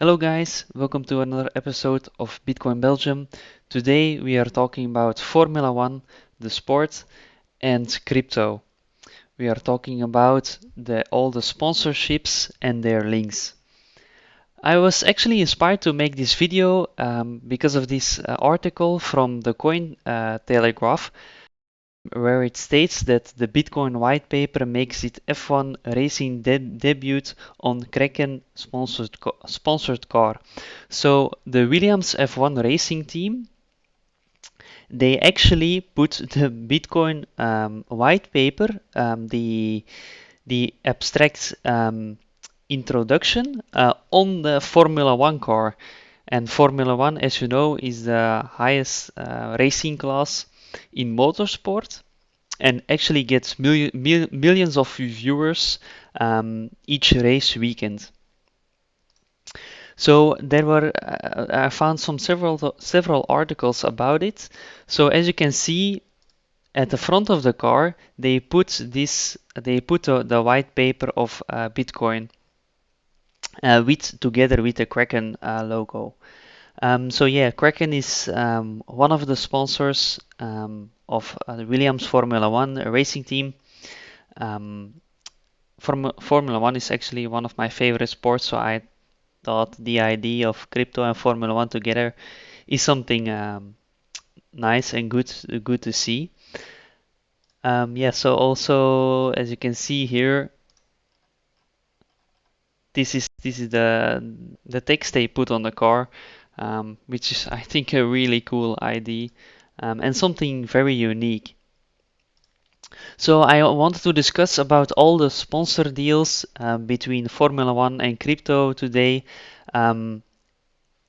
Hello guys, welcome to another episode of Bitcoin Belgium. Today we are talking about Formula One, the sport, and crypto. We are talking about all the sponsorships and their links. I was actually inspired to make this video because of this article from the Coin Telegraph, where it states that the Bitcoin white paper makes it F1 racing debut on Kraken sponsored car. So the Williams F1 racing team, they actually put the Bitcoin white paper, the abstract introduction on the Formula One car. And Formula One, as you know, is the highest racing class in motorsport and actually gets millions of viewers each race weekend. So I found several articles about it. So as you can see, at the front of the car, they put the white paper of Bitcoin together with the Kraken logo. So yeah, Kraken is one of the sponsors of the Williams Formula One racing team. Um, Formula One is actually one of my favorite sports, so I thought the idea of crypto and Formula One together is something nice and good to see. Yeah, so also as you can see here, this is the text they put on the car, which is I think a really cool idea and something very unique. So I wanted to discuss about all the sponsor deals between Formula One and crypto today. Um,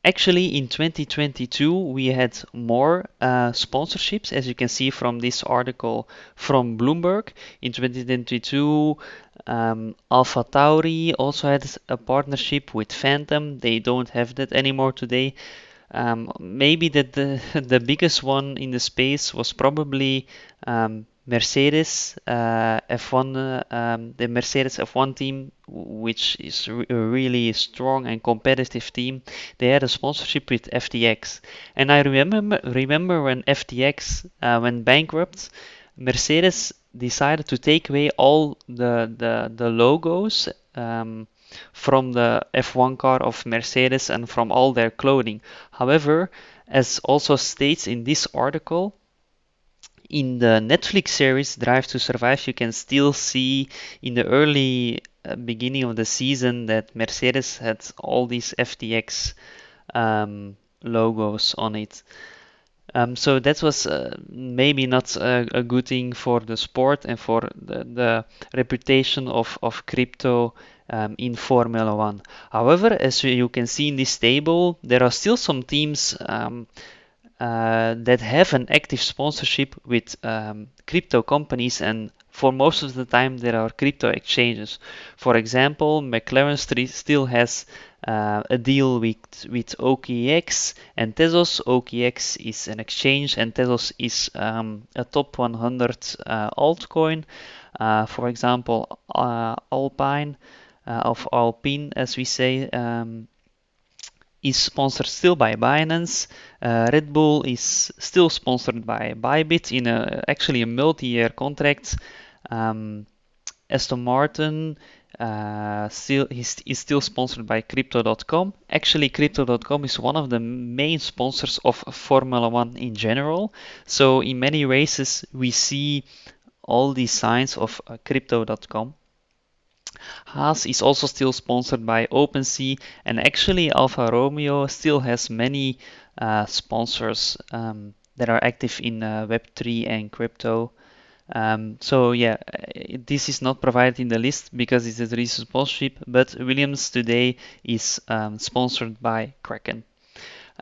Actually, in 2022, we had more sponsorships, as you can see from this article from Bloomberg. In 2022, Alpha Tauri also had a partnership with Phantom. They don't have that anymore today. Maybe that the biggest one in the space was probably Mercedes F1, the Mercedes F1 team, which is a really strong and competitive team. They had a sponsorship with FTX, and I remember when FTX went bankrupt, Mercedes decided to take away all the logos. From the F1 car of Mercedes and from all their clothing. However, as also states in this article, in the Netflix series Drive to Survive, you can still see in the early beginning of the season that Mercedes had all these FTX logos on it. So that was maybe not a good thing for the sport and for the reputation of crypto in Formula One. However, as you can see in this table, there are still some teams that have an active sponsorship with crypto companies, and for most of the time there are crypto exchanges. For example, McLaren still has a deal with OKX and Tezos. OKX is an exchange and Tezos is a top 100 altcoin. For example, Alpine of Alpine, as we say, is sponsored still by Binance. Red Bull is still sponsored by Bybit in actually a multi-year contract. Um, Aston Martin is still sponsored by Crypto.com. Actually, Crypto.com is one of the main sponsors of Formula One in general. So in many races, we see all these signs of Crypto.com. Haas is also still sponsored by OpenSea, and actually Alfa Romeo still has many sponsors that are active in Web3 and crypto. So yeah, this is not provided in the list because it's a recent sponsorship, but Williams today is sponsored by Kraken.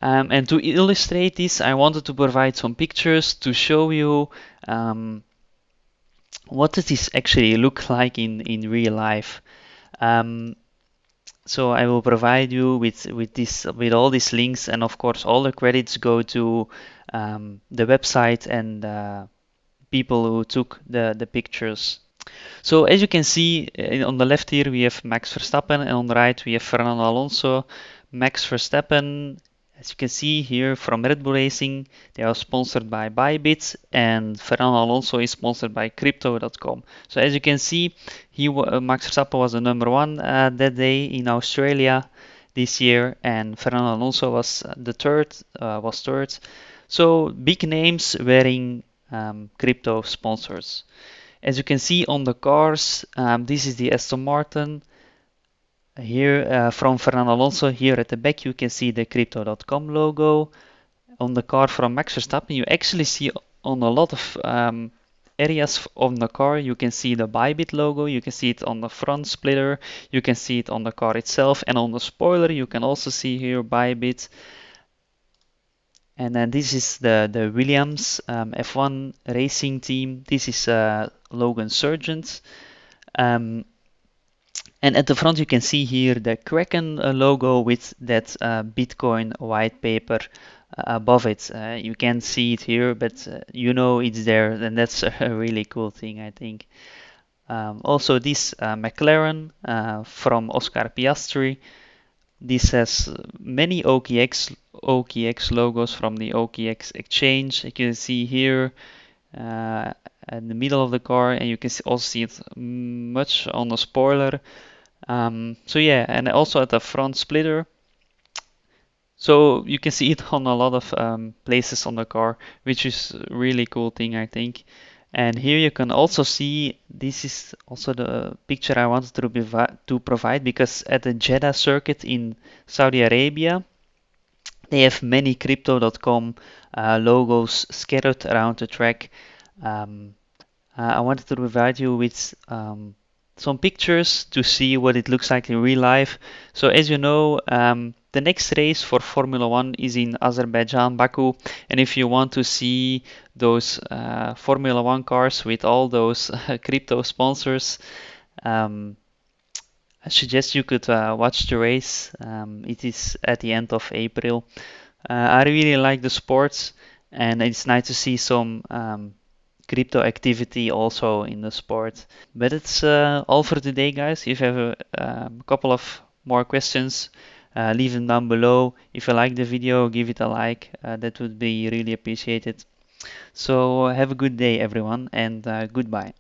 And to illustrate this, I wanted to provide some pictures to show you what does this actually look like in real life. Um, so I will provide you with all these links, and of course all the credits go to the website and people who took the pictures. So as you can see on the left here we have Max Verstappen and on the right we have Fernando Alonso. Max Verstappen, as you can see here from Red Bull Racing, they are sponsored by Bybit, and Fernando Alonso is sponsored by Crypto.com. So as you can see, Max Verstappen was the number one that day in Australia this year, and Fernando Alonso was the third, was third. So big names wearing crypto sponsors. As you can see on the cars, this is the Aston Martin. Here from Fernando Alonso, here at the back you can see the Crypto.com logo. On the car from Max Verstappen, you actually see on a lot of areas on the car, you can see the Bybit logo, you can see it on the front splitter, you can see it on the car itself, and on the spoiler you can also see here Bybit. And then this is the Williams F1 racing team. This is Logan Sargent. Um, And at the front you can see here the Kraken logo with that Bitcoin white paper above it. You can't see it here, but you know it's there, and that's a really cool thing, I think. Also this McLaren from Oscar Piastri. This has many OKX logos from the OKX exchange. You can see here in the middle of the car, and you can also see it much on the spoiler. So yeah, and also at the front splitter. So you can see it on a lot of places on the car, which is a really cool thing, I think. And here you can also see, this is also the picture I wanted to provide, because at the Jeddah circuit in Saudi Arabia, they have many Crypto.com logos scattered around the track. Um, I wanted to provide you with some pictures to see what it looks like in real life. So as you know, the next race for Formula One is in Azerbaijan, Baku. And if you want to see those Formula One cars with all those crypto sponsors, um, I suggest you could watch the race. It is at the end of April. I really like the sports, and it's nice to see some crypto activity also in the sport. But it's all for today, guys. If you have a couple of more questions, leave them down below. If you like the video, give it a like. That would be really appreciated. So have a good day, everyone, and goodbye.